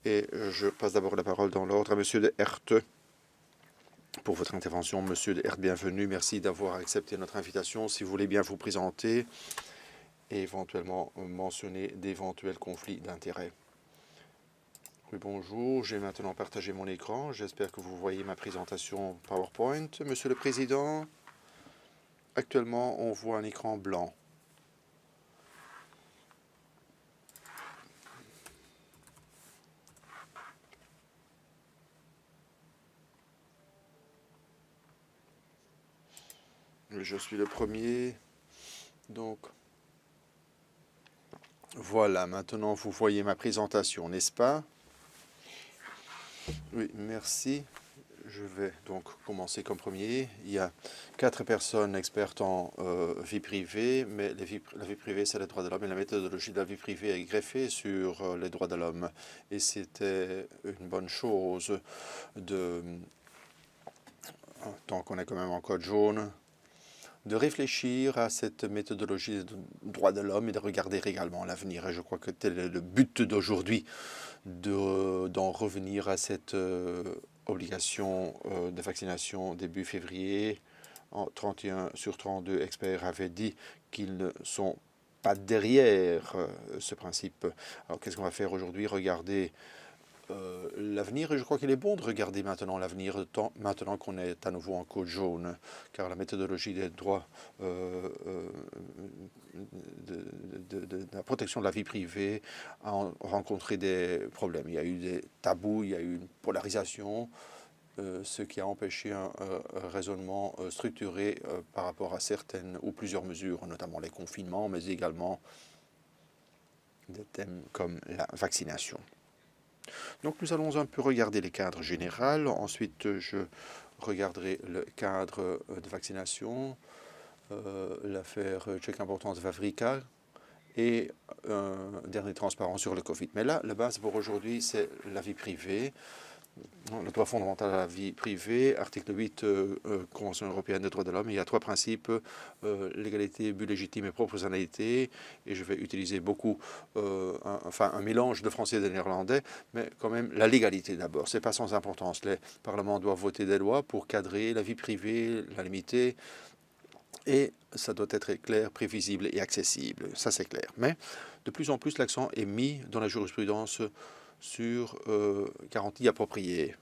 Et je passe d'abord la parole dans l'ordre à Monsieur de Herte pour votre intervention. Monsieur de Herte, bienvenue. Merci d'avoir accepté notre invitation. Si vous voulez bien vous présenter et éventuellement mentionner d'éventuels conflits d'intérêts. Oui, bonjour. J'ai maintenant partagé mon écran. J'espère que vous voyez ma présentation PowerPoint. Monsieur le Président, actuellement, on voit un écran blanc. Je suis le premier. Donc, voilà, maintenant vous voyez ma présentation, n'est-ce pas? Oui, merci. Je vais donc commencer comme premier. Il y a 4 personnes expertes en vie privée, mais la vie privée, c'est les droits de l'homme et la méthodologie de la vie privée est greffée sur les droits de l'homme. Et c'était une bonne chose tant qu'on est quand même en code jaune, de réfléchir à cette méthodologie de droits de l'homme et de regarder également l'avenir. Et je crois que tel est le but d'aujourd'hui, d'en revenir à cette obligation de vaccination début février. 31 sur 32 experts avaient dit qu'ils ne sont pas derrière ce principe. Alors qu'est-ce qu'on va faire aujourd'hui? Regarder l'avenir, et je crois qu'il est bon de regarder maintenant l'avenir, maintenant qu'on est à nouveau en code jaune, car la méthodologie des droits de la protection de la vie privée a rencontré des problèmes. Il y a eu des tabous, il y a eu une polarisation, ce qui a empêché un raisonnement structuré par rapport à certaines ou plusieurs mesures, notamment les confinements, mais également des thèmes comme la vaccination. Donc nous allons un peu regarder les cadres généraux. Ensuite, je regarderai le cadre de vaccination, l'affaire Check Importance Vavrica et un dernier transparent sur le Covid. Mais là, la base pour aujourd'hui, c'est la vie privée. Le droit fondamental à la vie privée, article 8, Convention européenne des droits de l'homme. Il y a 3 principes, légalité, but légitime et proportionnalité. Et je vais utiliser beaucoup, un mélange de français et de néerlandais, mais quand même la légalité d'abord. Ce n'est pas sans importance. Les parlements doivent voter des lois pour cadrer la vie privée, la limiter. Et ça doit être clair, prévisible et accessible. Ça, c'est clair. Mais de plus en plus, l'accent est mis dans la jurisprudence sur garantie appropriée.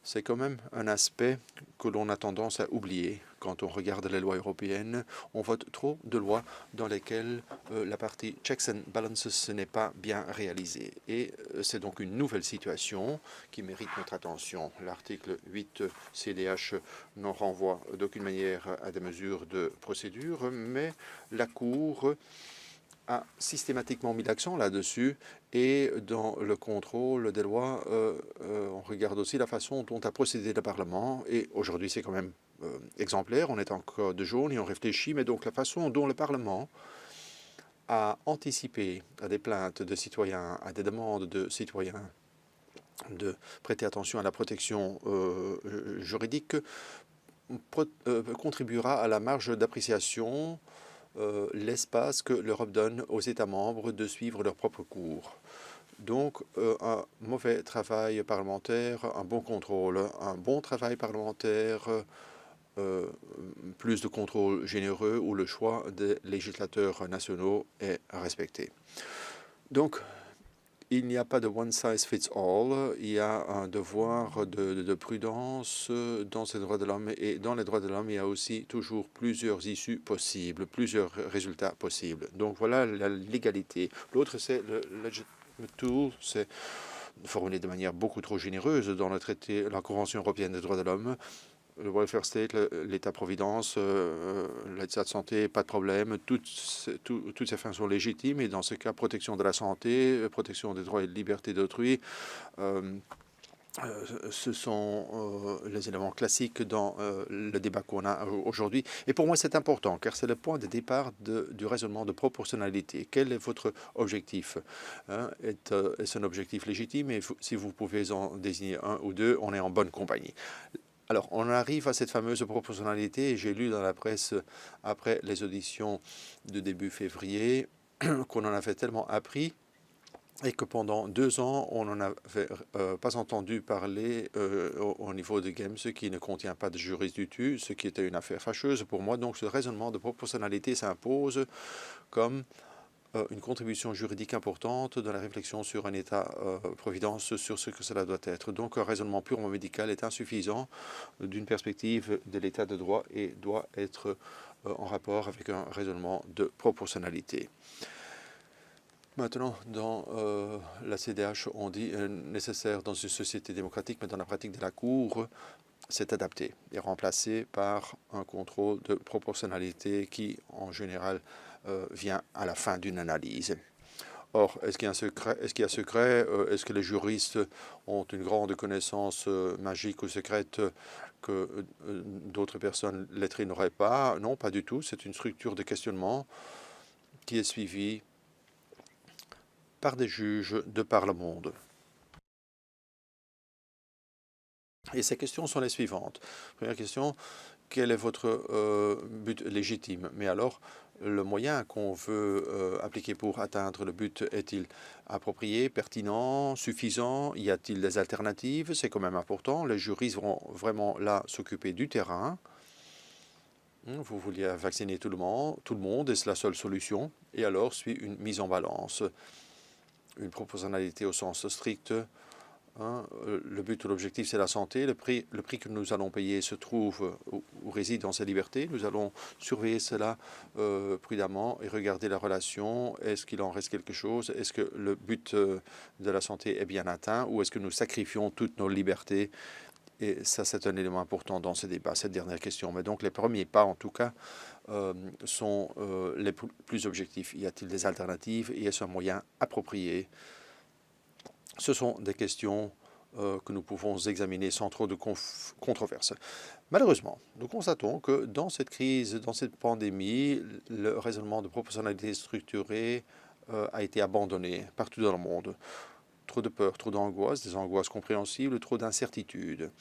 C'est quand même un aspect que l'on a tendance à oublier. Quand on regarde les lois européennes, on vote trop de lois dans lesquelles la partie checks and balances n'est pas bien réalisée. Et c'est donc une nouvelle situation qui mérite notre attention. L'article 8 CDH n'en renvoie d'aucune manière à des mesures de procédure, mais la Cour a systématiquement mis l'accent là-dessus, et dans le contrôle des lois, on regarde aussi la façon dont a procédé le Parlement, et aujourd'hui c'est quand même exemplaire, on est en code jaune et on réfléchit, mais donc la façon dont le Parlement a anticipé à des plaintes de citoyens, à des demandes de citoyens, de prêter attention à la protection juridique, contribuera à la marge d'appréciation, l'espace que l'Europe donne aux États membres de suivre leur propre cours. Donc, un mauvais travail parlementaire, un bon contrôle, un bon travail parlementaire, plus de contrôle généreux où le choix des législateurs nationaux est respecté. Donc, il n'y a pas de one size fits all, il y a un devoir de prudence dans ces droits de l'homme, et dans les droits de l'homme, il y a aussi toujours plusieurs issues possibles, plusieurs résultats possibles. Donc voilà la légalité. L'autre, c'est le legitimate tool, c'est formulé de manière beaucoup trop généreuse dans le traité, la Convention européenne des droits de l'homme. Le welfare state, l'État-providence, l'état de santé, pas de problème. Toutes ces fins sont légitimes, et dans ce cas, protection de la santé, protection des droits et libertés d'autrui, ce sont les éléments classiques dans le débat qu'on a aujourd'hui. Et pour moi, c'est important, car c'est le point de départ du raisonnement de proportionnalité. Quel est votre objectif, hein? Est-ce un objectif légitime? Et si vous pouvez en désigner un ou deux, on est en bonne compagnie. Alors, on arrive à cette fameuse proportionnalité, et j'ai lu dans la presse, après les auditions de début février, qu'on en avait tellement appris et que pendant 2 ans, on n'en avait pas entendu parler au niveau de Games, qui ne contient pas de juriste du tout, ce qui était une affaire fâcheuse pour moi. Donc ce raisonnement de proportionnalité s'impose comme une contribution juridique importante dans la réflexion sur un État-providence, sur ce que cela doit être. Donc un raisonnement purement médical est insuffisant d'une perspective de l'État de droit et doit être en rapport avec un raisonnement de proportionnalité. Maintenant, dans la CDH, on dit nécessaire dans une société démocratique, mais dans la pratique de la Cour, c'est adapté et remplacé par un contrôle de proportionnalité qui, en général, vient à la fin d'une analyse. Or, est-ce qu'il y a un secret? Est-ce que les juristes ont une grande connaissance magique ou secrète que d'autres personnes lettrées n'auraient pas? Non, pas du tout. C'est une structure de questionnement qui est suivie par des juges de par le monde. Et ces questions sont les suivantes. Première question, quel est votre but légitime? Mais alors, le moyen qu'on veut appliquer pour atteindre le but est-il approprié, pertinent, suffisant? Y a-t-il des alternatives? C'est quand même important. Les juristes vont vraiment là s'occuper du terrain. Vous vouliez vacciner tout le monde, et c'est la seule solution. Et alors suit une mise en balance, une proportionnalité au sens strict. Le but ou l'objectif, c'est la santé. Le prix que nous allons payer se trouve ou réside dans ces libertés. Nous allons surveiller cela prudemment et regarder la relation. Est-ce qu'il en reste quelque chose? Est-ce que le but de la santé est bien atteint, ou est-ce que nous sacrifions toutes nos libertés? Et ça, c'est un élément important dans ce débat, cette dernière question. Mais donc, les premiers pas, en tout cas, sont les plus objectifs. Y a-t-il des alternatives et est-ce un moyen approprié? Ce sont des questions que nous pouvons examiner sans trop de controverses. Malheureusement, nous constatons que dans cette crise, dans cette pandémie, le raisonnement de proportionnalité structurée a été abandonné partout dans le monde. Trop de peur, trop d'angoisse, des angoisses compréhensibles, trop d'incertitudes.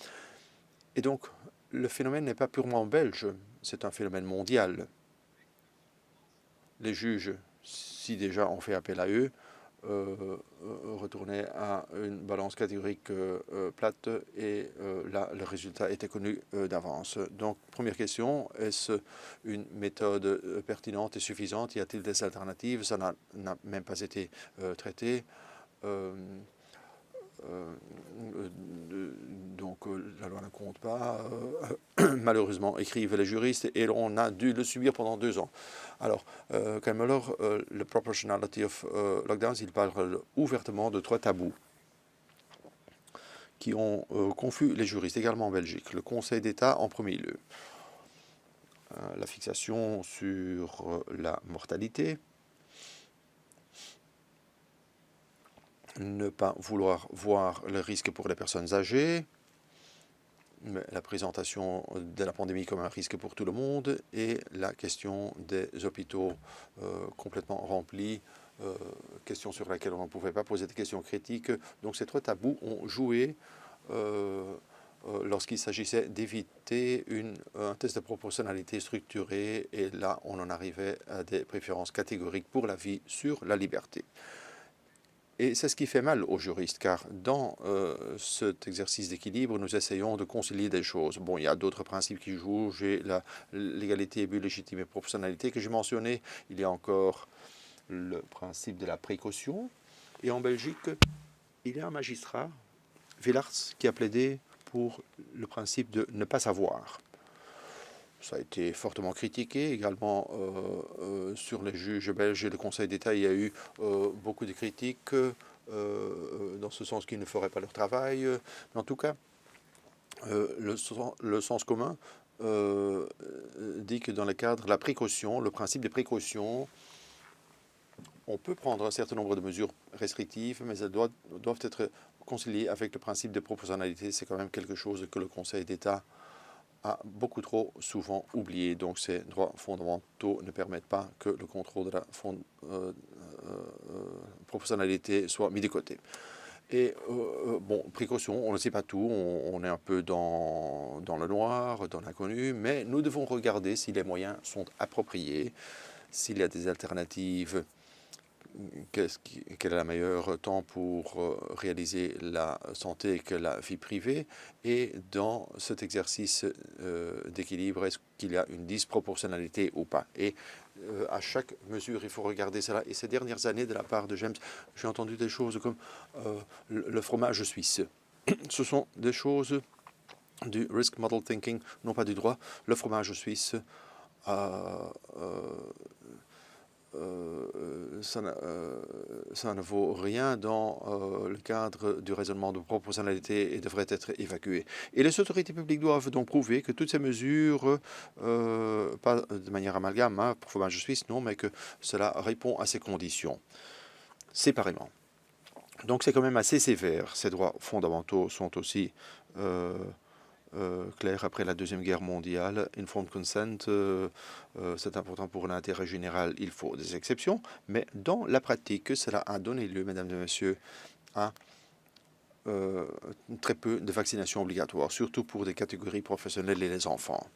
Et donc, le phénomène n'est pas purement belge, c'est un phénomène mondial. Les juges, si déjà on fait appel à eux, retourner à une balance catégorique plate, et là, le résultat était connu d'avance. Donc, première question, est-ce une méthode pertinente et suffisante? Y a-t-il des alternatives? Ça n'a même pas été traité. Donc la loi ne compte pas, malheureusement, écrivent les juristes, et on a dû le subir pendant 2 ans. Alors, Kammeler, le Proportionality of Lockdowns, il parle ouvertement de 3 tabous qui ont confus les juristes, également en Belgique. Le Conseil d'État en premier lieu. La fixation sur la mortalité. Ne pas vouloir voir le risque pour les personnes âgées, mais la présentation de la pandémie comme un risque pour tout le monde, et la question des hôpitaux complètement remplis, question sur laquelle on ne pouvait pas poser des questions critiques. Donc ces 3 tabous ont joué lorsqu'il s'agissait d'éviter un test de proportionnalité structuré, et là on en arrivait à des préférences catégoriques pour la vie sur la liberté. Et c'est ce qui fait mal aux juristes, car dans cet exercice d'équilibre, nous essayons de concilier des choses. Bon, il y a d'autres principes qui jouent. J'ai l'égalité, but légitime et proportionnalité que j'ai mentionné. Il y a encore le principe de la précaution. Et en Belgique, il y a un magistrat, Villarts, qui a plaidé pour le principe de ne pas savoir. Ça a été fortement critiqué également sur les juges belges et le Conseil d'État. Il y a eu beaucoup de critiques dans ce sens qu'ils ne feraient pas leur travail. Mais en tout cas, le sens commun dit que dans le cadre de la précaution, le principe de précaution, on peut prendre un certain nombre de mesures restrictives, mais elles doivent être conciliées avec le principe de proportionnalité. C'est quand même quelque chose que le Conseil d'État a beaucoup trop souvent oublié. Donc ces droits fondamentaux ne permettent pas que le contrôle de la proportionnalité soit mis de côté. Et bon, précaution, on ne sait pas tout, on est un peu dans le noir, dans l'inconnu, mais nous devons regarder si les moyens sont appropriés, s'il y a des alternatives quel est le meilleur temps pour réaliser la santé que la vie privée. Et dans cet exercice d'équilibre, est-ce qu'il y a une disproportionnalité ou pas? Et à chaque mesure, il faut regarder cela. Et ces dernières années, de la part de James, j'ai entendu des choses comme le fromage suisse. Ce sont des choses du risk model thinking, non pas du droit. Le fromage suisse, ça ne vaut rien dans le cadre du raisonnement de proportionnalité et devrait être évacué. Et les autorités publiques doivent donc prouver que toutes ces mesures, pas de manière amalgame, hein, pour fromage suisse, non, mais que cela répond à ces conditions, séparément. Donc c'est quand même assez sévère. Ces droits fondamentaux sont aussi clair après la Deuxième Guerre mondiale. Informed consent, c'est important pour l'intérêt général, il faut des exceptions, mais dans la pratique, cela a donné lieu, mesdames et messieurs, à très peu de vaccinations obligatoires, surtout pour des catégories professionnelles et les enfants.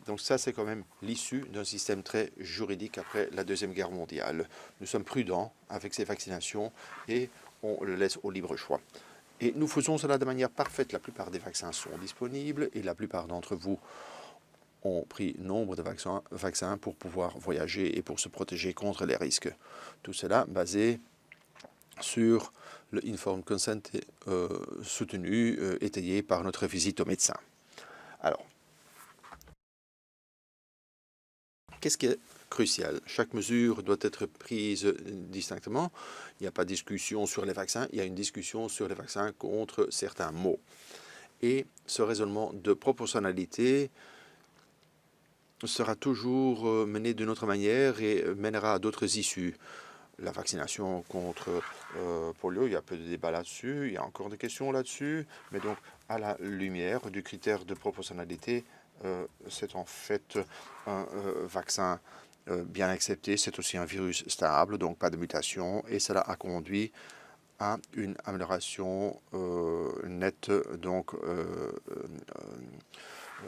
Donc ça, c'est quand même l'issue d'un système très juridique après la Deuxième Guerre mondiale. Nous sommes prudents avec ces vaccinations et on le laisse au libre choix. Et nous faisons cela de manière parfaite. La plupart des vaccins sont disponibles et la plupart d'entre vous ont pris nombre de vaccins pour pouvoir voyager et pour se protéger contre les risques. Tout cela basé sur le informed consent soutenu, étayé par notre visite au médecin. Alors, qu'est-ce qui est crucial? Chaque mesure doit être prise distinctement. Il n'y a pas de discussion sur les vaccins, il y a une discussion sur les vaccins contre certains maux. Et ce raisonnement de proportionnalité sera toujours mené d'une autre manière et mènera à d'autres issues. La vaccination contre polio, il y a peu de débat là-dessus, il y a encore des questions là-dessus, mais donc à la lumière du critère de proportionnalité, c'est en fait un vaccin bien accepté, c'est aussi un virus stable, donc pas de mutation, et cela a conduit à une amélioration nette, donc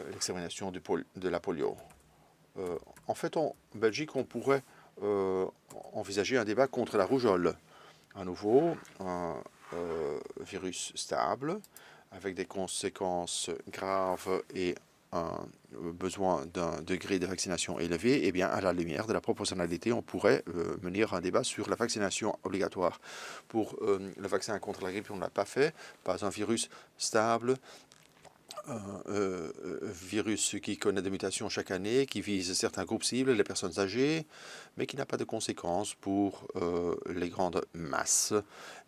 l'extermination de la polio. En fait, en Belgique, on pourrait envisager un débat contre la rougeole. À nouveau, un virus stable, avec des conséquences graves et un besoin d'un degré de vaccination élevé, eh bien, à la lumière de la proportionnalité, on pourrait mener un débat sur la vaccination obligatoire. Pour le vaccin contre la grippe, on ne l'a pas fait, pas un virus stable, virus qui connaît des mutations chaque année, qui vise certains groupes cibles, les personnes âgées, mais qui n'a pas de conséquences pour les grandes masses.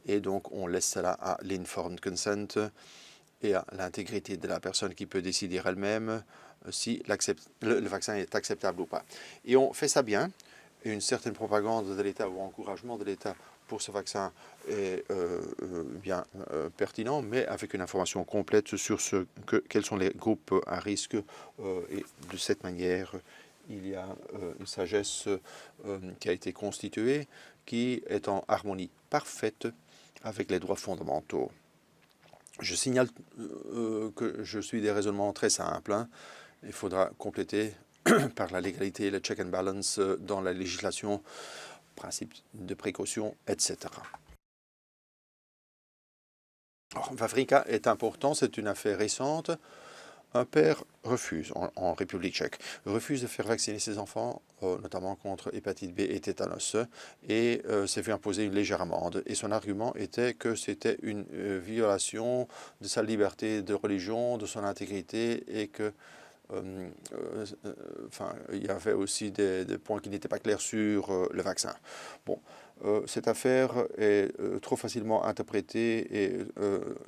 Et donc, on laisse cela à l'informed consent et à l'intégrité de la personne qui peut décider elle-même si le vaccin est acceptable ou pas. Et on fait ça bien. Une certaine propagande de l'État ou encouragement de l'État pour ce vaccin est bien pertinent, mais avec une information complète sur quels sont les groupes à risque. Et de cette manière, il y a une sagesse qui a été constituée, qui est en harmonie parfaite avec les droits fondamentaux. Je signale que je suis des raisonnements très simples. Hein. Il faudra compléter par la légalité, le check and balance dans la législation, principe de précaution, etc. Alors, Vavrika est important, c'est une affaire récente. Un père refuse, en République tchèque, refuse de faire vacciner ses enfants, notamment contre hépatite B et tétanos, et s'est fait imposer une légère amende. Et son argument était que c'était une violation de sa liberté de religion, de son intégrité, et que il y avait aussi des points qui n'étaient pas clairs sur le vaccin. Bon, cette affaire est trop facilement interprétée et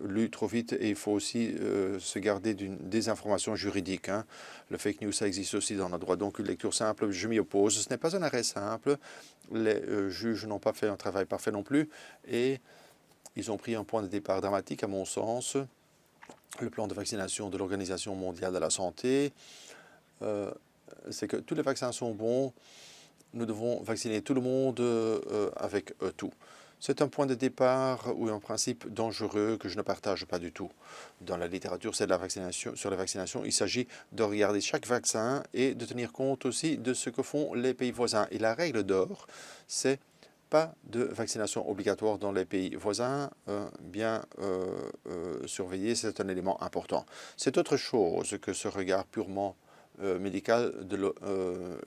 lue trop vite, et il faut aussi se garder d'une désinformation juridique. Hein. Le fake news, ça existe aussi dans le droit. Donc une lecture simple, je m'y oppose. Ce n'est pas un arrêt simple. Les juges n'ont pas fait un travail parfait non plus, et ils ont pris un point de départ dramatique, à mon sens. Le plan de vaccination de l'Organisation mondiale de la santé, c'est que tous les vaccins sont bons, nous devons vacciner tout le monde avec tout. C'est un point de départ ou un principe dangereux que je ne partage pas du tout. Dans la littérature, c'est de la vaccination. Sur la vaccination, il s'agit de regarder chaque vaccin et de tenir compte aussi de ce que font les pays voisins. Et la règle d'or, c'est pas de vaccination obligatoire dans les pays voisins, bien surveillé, c'est un élément important. C'est autre chose que ce regard purement médical de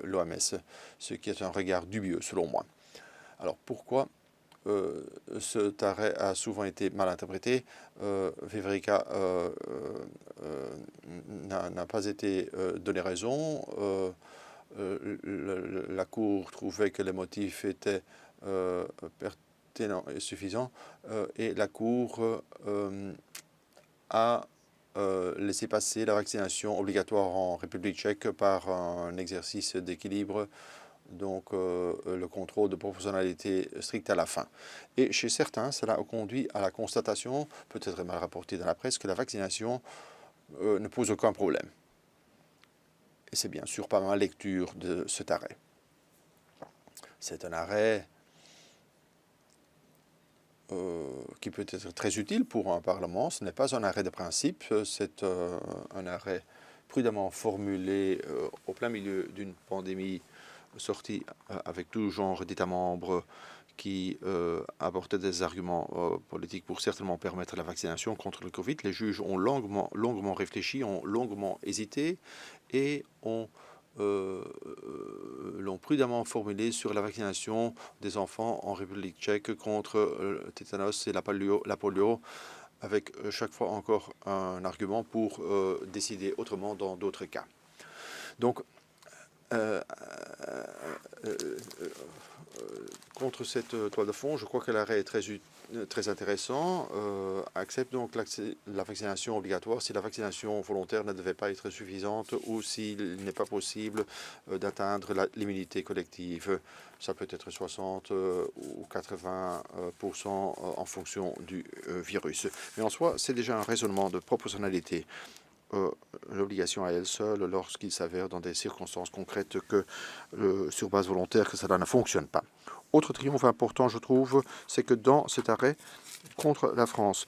l'OMS, ce qui est un regard dubieux selon moi. Alors pourquoi cet arrêt a souvent été mal interprété? Veverica n'a pas été donné raison. La Cour trouvait que les motifs étaient pertinents et suffisants et la Cour a laissé passer la vaccination obligatoire en République tchèque par un exercice d'équilibre, donc le contrôle de proportionnalité strict à la fin. Et chez certains, cela a conduit à la constatation, peut-être mal rapportée dans la presse, que la vaccination ne pose aucun problème. Et c'est bien sûr pas ma lecture de cet arrêt. C'est un arrêt qui peut être très utile pour un Parlement. Ce n'est pas un arrêt de principe, c'est un arrêt prudemment formulé au plein milieu d'une pandémie sortie avec tout genre d'États membres qui apportaient des arguments politiques pour certainement permettre la vaccination contre le Covid. Les juges ont longuement réfléchi, ont longuement hésité et l'ont prudemment formulé sur la vaccination des enfants en République tchèque contre le tétanos et la polio, avec chaque fois encore un argument pour décider autrement dans d'autres cas. Donc, contre cette toile de fond, je crois que l'arrêt est très intéressant. Accepte donc la vaccination obligatoire si la vaccination volontaire ne devait pas être suffisante ou s'il n'est pas possible d'atteindre l'immunité collective. Ça peut être 60 ou 80% en fonction du virus. Mais en soi, c'est déjà un raisonnement de proportionnalité. L'obligation à elle seule lorsqu'il s'avère dans des circonstances concrètes que sur base volontaire que cela ne fonctionne pas. Autre triomphe important, je trouve, c'est que dans cet arrêt contre la France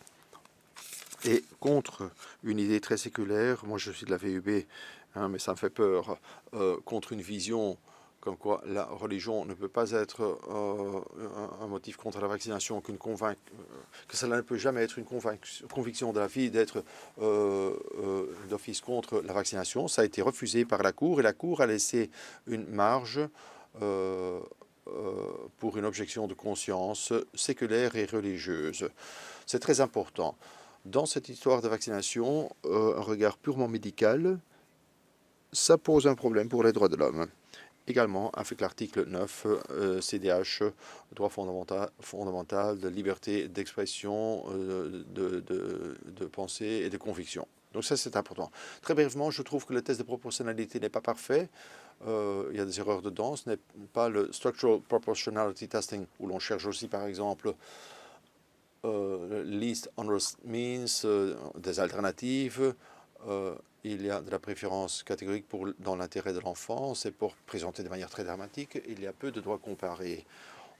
et contre une idée très séculaire, moi je suis de la VUB, hein, mais ça me fait peur, contre une vision comme quoi la religion ne peut pas être un motif contre la vaccination, que cela ne peut jamais être une conviction de la vie d'être d'office contre la vaccination. Ça a été refusé par la Cour et la Cour a laissé une marge pour une objection de conscience séculaire et religieuse. C'est très important. Dans cette histoire de vaccination, un regard purement médical, ça pose un problème pour les droits de l'homme. Également, avec l'article 9, CDH, droit fondamental de liberté d'expression, de pensée et de conviction. Donc ça, c'est important. Très brièvement, je trouve que le test de proportionnalité n'est pas parfait. Il y a des erreurs dedans. Ce n'est pas le Structural Proportionality Testing, où l'on cherche aussi, par exemple, least onerous means, des alternatives. Il y a de la préférence catégorique dans l'intérêt de l'enfant, c'est pour présenter de manière très dramatique. Il y a peu de droits comparés.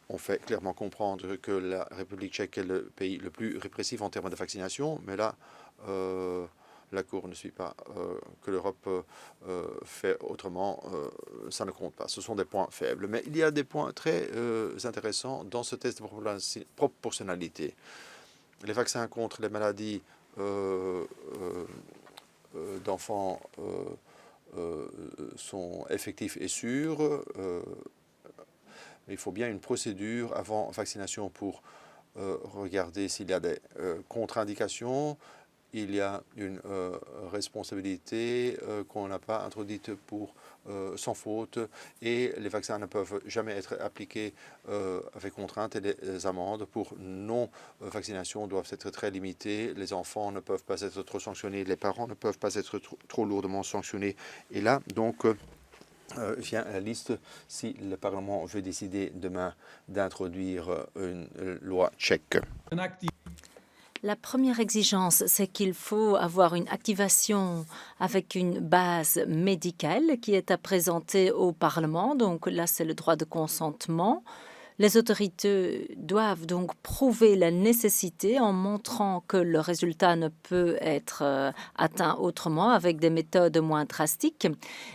On fait clairement comprendre que la République tchèque est le pays le plus répressif en termes de vaccination, mais là, la Cour ne suit pas que l'Europe fait autrement, ça ne compte pas. Ce sont des points faibles. Mais il y a des points très intéressants dans ce test de proportionnalité. Les vaccins contre les maladies d'enfants sont effectifs et sûrs. Il faut bien une procédure avant vaccination pour regarder s'il y a des contre-indications. Il y a une responsabilité qu'on n'a pas introduite sans faute et les vaccins ne peuvent jamais être appliqués avec contrainte et les amendes pour non-vaccination doivent être très limitées. Les enfants ne peuvent pas être trop sanctionnés, les parents ne peuvent pas être trop lourdement sanctionnés. Et là, donc, vient la liste si le Parlement veut décider demain d'introduire une loi tchèque. La première exigence, c'est qu'il faut avoir une activation avec une base médicale qui est à présenter au Parlement. Donc là, c'est le droit de consentement. Les autorités doivent donc prouver la nécessité en montrant que le résultat ne peut être atteint autrement avec des méthodes moins drastiques.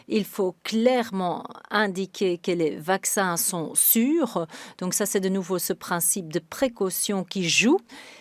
Il faut clairement indiquer que les vaccins sont sûrs. Donc ça, c'est de nouveau ce principe de précaution qui joue.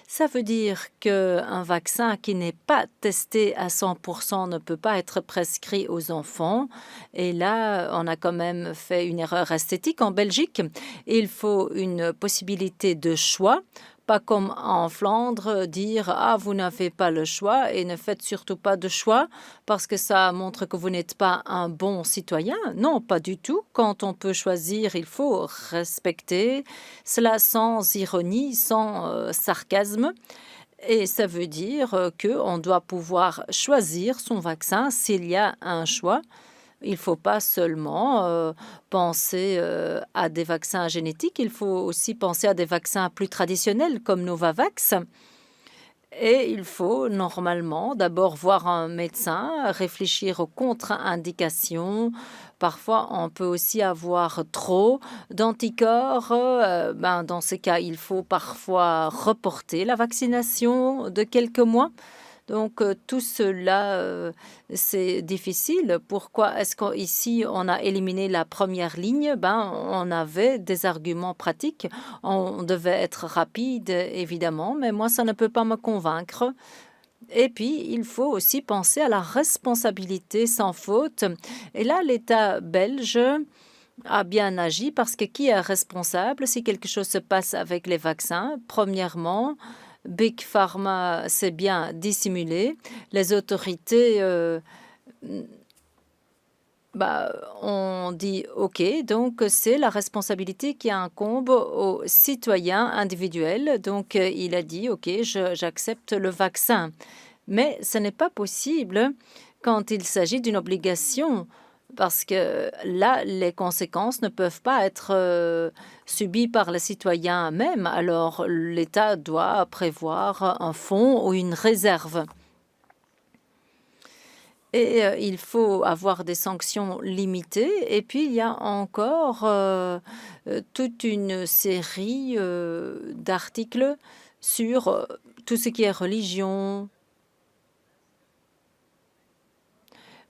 Ça veut dire qu'un vaccin qui n'est pas testé à 100% ne peut pas être prescrit aux enfants. Et là, on a quand même fait une erreur esthétique en Belgique. Il faut une possibilité de choix, pas comme en Flandre, dire « Ah, vous n'avez pas le choix et ne faites surtout pas de choix parce que ça montre que vous n'êtes pas un bon citoyen. » Non, pas du tout. Quand on peut choisir, il faut respecter cela sans ironie, sans sarcasme. Et ça veut dire qu'on doit pouvoir choisir son vaccin s'il y a un choix. Il ne faut pas seulement penser à des vaccins génétiques, il faut aussi penser à des vaccins plus traditionnels comme Novavax. Et il faut normalement d'abord voir un médecin, réfléchir aux contre-indications. Parfois, on peut aussi avoir trop d'anticorps. Dans ces cas, il faut parfois reporter la vaccination de quelques mois. Donc, tout cela, c'est difficile. Pourquoi est-ce qu'ici, on a éliminé la première ligne? On avait des arguments pratiques. On devait être rapide, évidemment, mais moi, ça ne peut pas me convaincre. Et puis, il faut aussi penser à la responsabilité sans faute. Et là, l'État belge a bien agi parce que qui est responsable si quelque chose se passe avec les vaccins? Premièrement, Big Pharma s'est bien dissimulé. Les autorités ont dit OK, donc c'est la responsabilité qui incombe aux citoyens individuels. Donc il a dit OK, j'accepte le vaccin. Mais ce n'est pas possible quand il s'agit d'une obligation, parce que là, les conséquences ne peuvent pas être subies par les citoyens même. Alors, l'État doit prévoir un fonds ou une réserve. Et il faut avoir des sanctions limitées. Et puis, il y a encore toute une série d'articles sur tout ce qui est religion,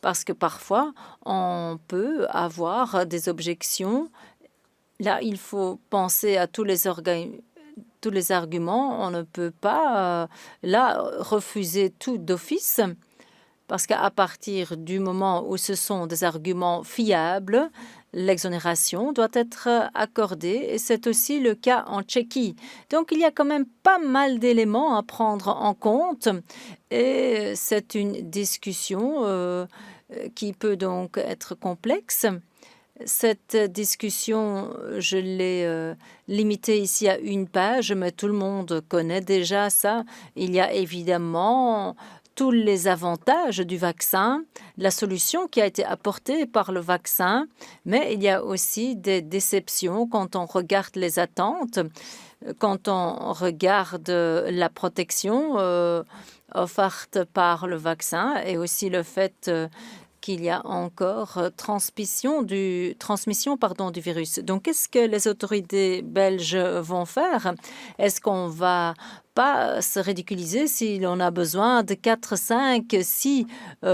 parce que parfois, on peut avoir des objections. Là, il faut penser à tous les arguments. On ne peut pas, refuser tout d'office, parce qu'à partir du moment où ce sont des arguments fiables, l'exonération doit être accordée, et c'est aussi le cas en Tchéquie. Donc, il y a quand même pas mal d'éléments à prendre en compte, et c'est une discussion qui peut donc être complexe. Cette discussion, je l'ai limitée ici à une page, mais tout le monde connaît déjà ça. Il y a évidemment tous les avantages du vaccin, la solution qui a été apportée par le vaccin, mais il y a aussi des déceptions quand on regarde les attentes, quand on regarde la protection offerte par le vaccin, et aussi le fait qu'il y a encore transmission du virus. Donc, qu'est-ce que les autorités belges vont faire? Est-ce qu'on va pas se ridiculiser si l'on a besoin de 4, 5, 6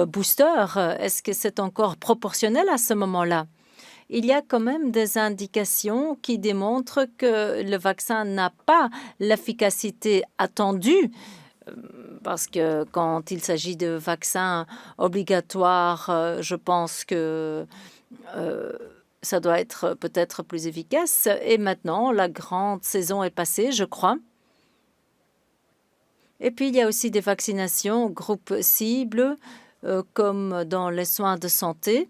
boosters? Est-ce que c'est encore proportionnel à ce moment-là? Il y a quand même des indications qui démontrent que le vaccin n'a pas l'efficacité attendue, parce que quand il s'agit de vaccins obligatoires, je pense que ça doit être peut-être plus efficace. Et maintenant, la grande saison est passée, je crois. Et puis, il y a aussi des vaccinations groupe cible, comme dans les soins de santé.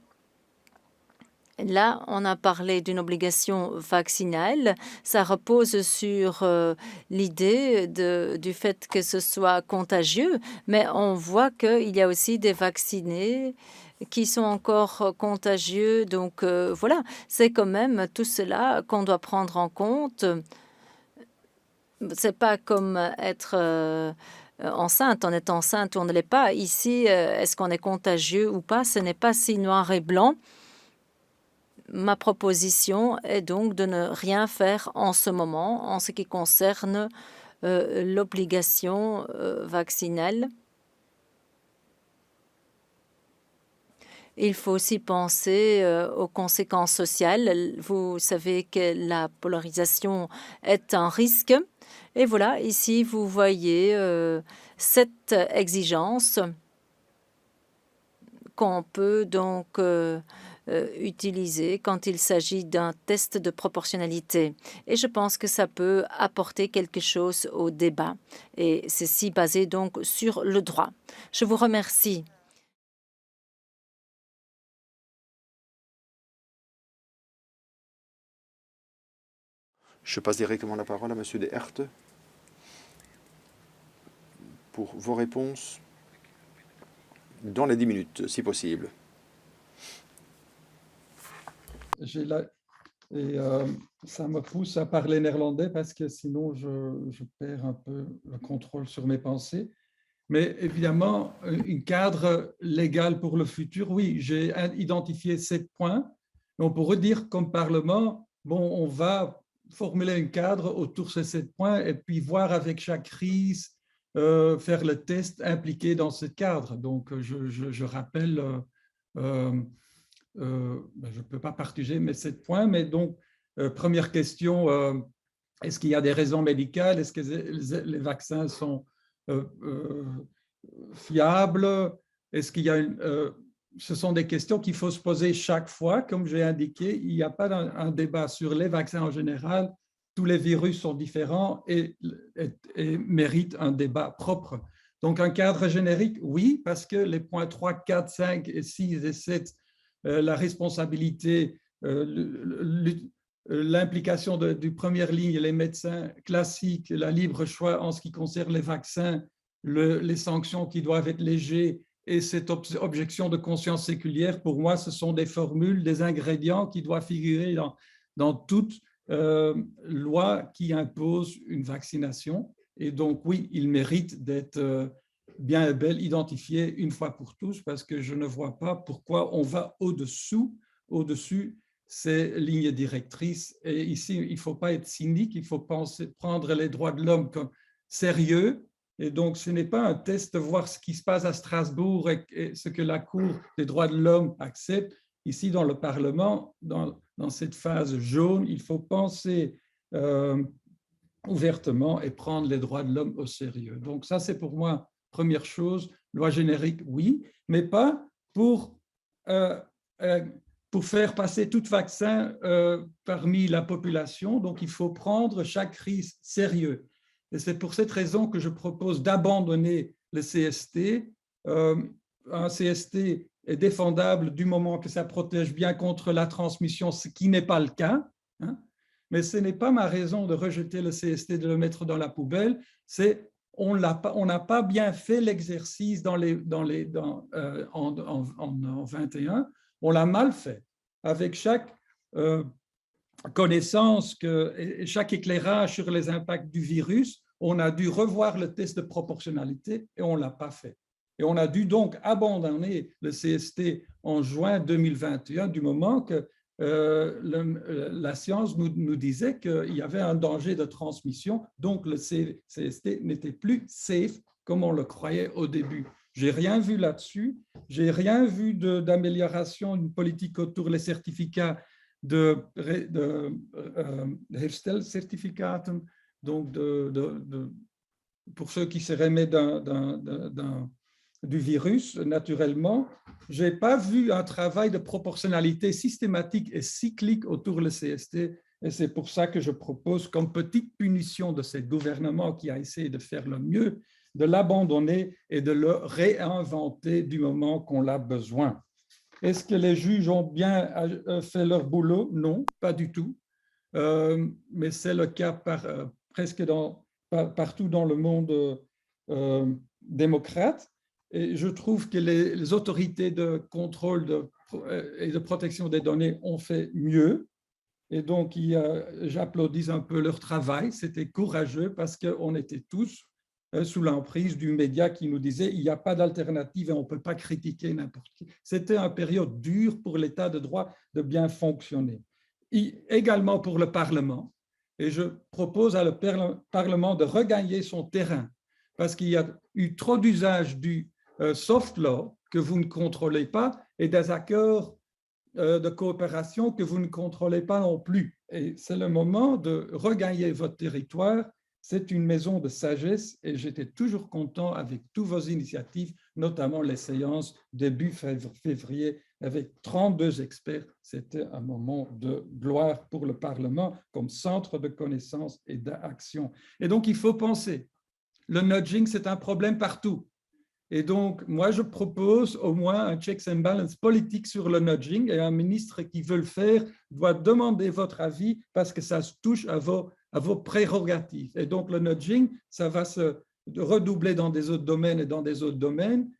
Là, on a parlé d'une obligation vaccinale. Ça repose sur l'idée du fait que ce soit contagieux, mais on voit qu'il y a aussi des vaccinés qui sont encore contagieux. Donc voilà, c'est quand même tout cela qu'on doit prendre en compte. C'est pas comme être enceinte. On est enceinte ou on ne l'est pas. Ici, est-ce qu'on est contagieux ou pas? Ce n'est pas si noir et blanc. Ma proposition est donc de ne rien faire en ce moment en ce qui concerne l'obligation vaccinale. Il faut aussi penser aux conséquences sociales. Vous savez que la polarisation est un risque. Et voilà, ici, vous voyez cette exigence qu'on peut donc utiliser quand il s'agit d'un test de proportionnalité. Et je pense que ça peut apporter quelque chose au débat. Et ceci basé donc sur le droit. Je vous remercie. Je passe directement la parole à Monsieur De Herte pour vos réponses dans les 10 minutes, si possible. Ça me pousse à parler néerlandais parce que sinon je perds un peu le contrôle sur mes pensées. Mais évidemment, un cadre légal pour le futur, oui, j'ai identifié 7 points. On pourrait dire comme Parlement, bon, on va formuler un cadre autour de ces 7 points et puis voir avec chaque crise, faire le test impliqué dans ce cadre. Donc, je rappelle, je ne peux pas partager mes 7 points, mais donc, première question, est-ce qu'il y a des raisons médicales? Est-ce que les vaccins sont fiables? Est-ce qu'il y a ce sont des questions qu'il faut se poser chaque fois. Comme j'ai indiqué, il n'y a pas un débat sur les vaccins en général. Tous les virus sont différents et méritent un débat propre. Donc, un cadre générique, oui, parce que les points 3, 4, 5, et 6 et 7, la responsabilité, l'implication du première ligne, les médecins classiques, la libre choix en ce qui concerne les vaccins, les sanctions qui doivent être légères et cette objection de conscience séculière, pour moi, ce sont des formules, des ingrédients qui doivent figurer dans toute loi qui impose une vaccination. Et donc, oui, il mérite d'être bien et belle identifié une fois pour tous, parce que je ne vois pas pourquoi on va au-dessus ces lignes directrices. Et ici, il ne faut pas être cynique, il faut prendre les droits de l'homme comme sérieux. Et donc, ce n'est pas un test de voir ce qui se passe à Strasbourg et ce que la Cour des droits de l'homme accepte. Ici, dans le Parlement, dans cette phase jaune, il faut penser ouvertement et prendre les droits de l'homme au sérieux. Donc, ça, c'est pour moi, première chose, loi générique, oui, mais pas pour faire passer tout vaccin parmi la population. Donc, il faut prendre chaque crise sérieux. Et c'est pour cette raison que je propose d'abandonner le CST. Un CST est défendable du moment que ça protège bien contre la transmission, ce qui n'est pas le cas. Hein. Mais ce n'est pas ma raison de rejeter le CST, de le mettre dans la poubelle. C'est on n'a pas bien fait l'exercice en 21. On l'a mal fait. Avec chaque connaissance et chaque éclairage sur les impacts du virus, on a dû revoir le test de proportionnalité et on ne l'a pas fait. Et on a dû donc abandonner le CST en juin 2021 du moment que la science nous disait qu'il y avait un danger de transmission, donc le CST n'était plus safe comme on le croyait au début. J'ai rien vu là-dessus, j'ai rien vu d'amélioration d'une politique autour des certificats de herstelcertificaten, donc pour ceux qui se remettent du virus, naturellement. Je n'ai pas vu un travail de proportionnalité systématique et cyclique autour du CST, et c'est pour ça que je propose, comme petite punition de ce gouvernement qui a essayé de faire le mieux, de l'abandonner et de le réinventer du moment qu'on l'a besoin. Est-ce que les juges ont bien fait leur boulot? Non, pas du tout. Mais c'est le cas presque partout dans le monde démocrate. Et je trouve que les autorités de contrôle et de protection des données ont fait mieux. Et donc, j'applaudis un peu leur travail. C'était courageux parce qu'on était tous sous l'emprise du média qui nous disait il n'y a pas d'alternative et on ne peut pas critiquer n'importe qui. C'était une période dure pour l'État de droit de bien fonctionner. Également pour le Parlement, et je propose à le Parlement de regagner son terrain parce qu'il y a eu trop d'usage du soft law que vous ne contrôlez pas et des accords de coopération que vous ne contrôlez pas non plus. Et c'est le moment de regagner votre territoire. C'est une maison de sagesse et j'étais toujours content avec toutes vos initiatives, notamment les séances début février avec 32 experts. C'était un moment de gloire pour le Parlement comme centre de connaissances et d'action. Et donc, il faut penser, le nudging, c'est un problème partout. Et donc, moi, je propose au moins un checks and balance politique sur le nudging et un ministre qui veut le faire doit demander votre avis parce que ça se touche à vos prérogatives. Et donc, le nudging, ça va se redoubler dans des autres domaines et dans des autres domaines.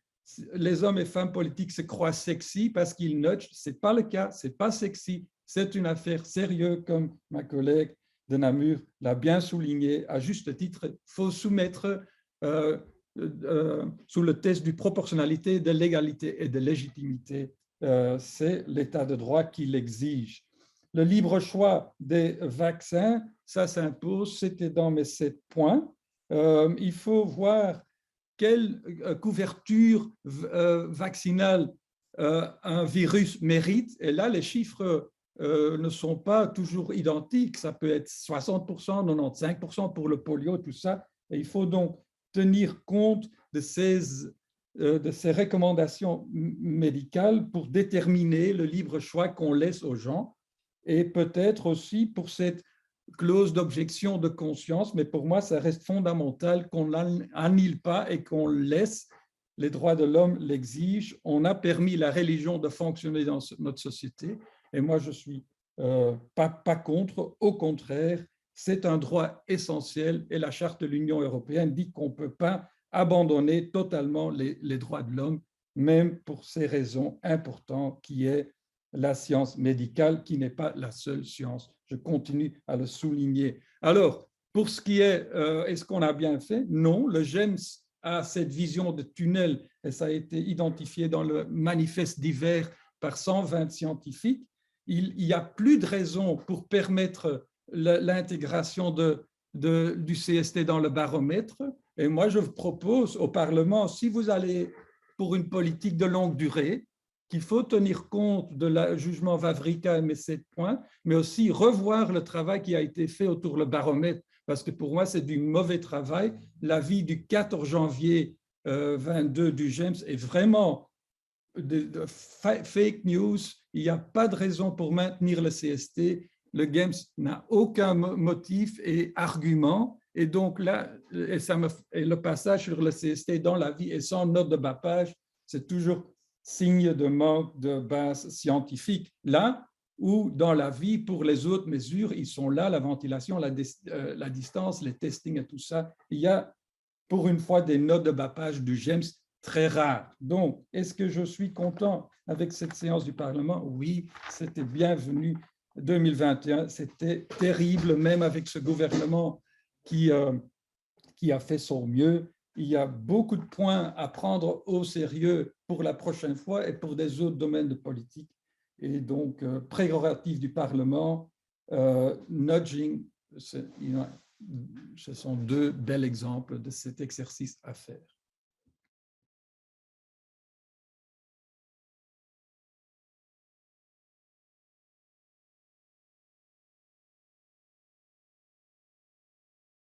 Les hommes et femmes politiques se croient sexy parce qu'ils nudgent. Ce n'est pas le cas, ce n'est pas sexy. C'est une affaire sérieuse, comme ma collègue de Namur l'a bien souligné. À juste titre, il faut soumettre sous le test de proportionnalité, de légalité et de légitimité. C'est l'état de droit qui l'exige. Le libre choix des vaccins, ça s'impose, c'était dans mes 7 points. Il faut voir quelle couverture vaccinale un virus mérite. Et là, les chiffres ne sont pas toujours identiques. Ça peut être 60%, 95% pour le polio, tout ça. Et il faut donc tenir compte de ces recommandations médicales pour déterminer le libre choix qu'on laisse aux gens et peut-être aussi pour cette clause d'objection de conscience, mais pour moi, ça reste fondamental qu'on n'annule pas et qu'on laisse. Les droits de l'homme l'exigent. On a permis la religion de fonctionner dans notre société et moi, je ne suis pas contre, au contraire, c'est un droit essentiel et la Charte de l'Union européenne dit qu'on ne peut pas abandonner totalement les droits de l'homme, même pour ces raisons importantes qui est la science médicale, qui n'est pas la seule science. Je continue à le souligner. Alors, pour ce qui est, est-ce qu'on a bien fait? Non, le GEMS a cette vision de tunnel et ça a été identifié dans le manifeste d'hiver par 120 scientifiques. Il n'y a plus de raison pour permettre l'intégration du CST dans le baromètre. Et moi, je propose au Parlement, si vous allez pour une politique de longue durée, qu'il faut tenir compte de le jugement Vavrika et mes 7 points, mais aussi revoir le travail qui a été fait autour du baromètre, parce que pour moi, c'est du mauvais travail. L'avis du 14 janvier 22 du GEMS est vraiment de fake news. Il n'y a pas de raison pour maintenir le CST. Le GEMS n'a aucun motif et argument. Et donc là, et le passage sur le CST dans l'avis et sans note de bas page, c'est toujours signe de manque de base scientifique. Là où dans l'avis, pour les autres mesures, ils sont là, la ventilation, la distance, les testings et tout ça. Il y a pour une fois des notes de bas page du GEMS très rares. Donc, est-ce que je suis content avec cette séance du Parlement? Oui, c'était bienvenu. 2021, c'était terrible, même avec ce gouvernement qui a fait son mieux. Il y a beaucoup de points à prendre au sérieux pour la prochaine fois et pour des autres domaines de politique. Et donc, prérogative du Parlement, nudging, ce sont 2 bels exemples de cet exercice à faire.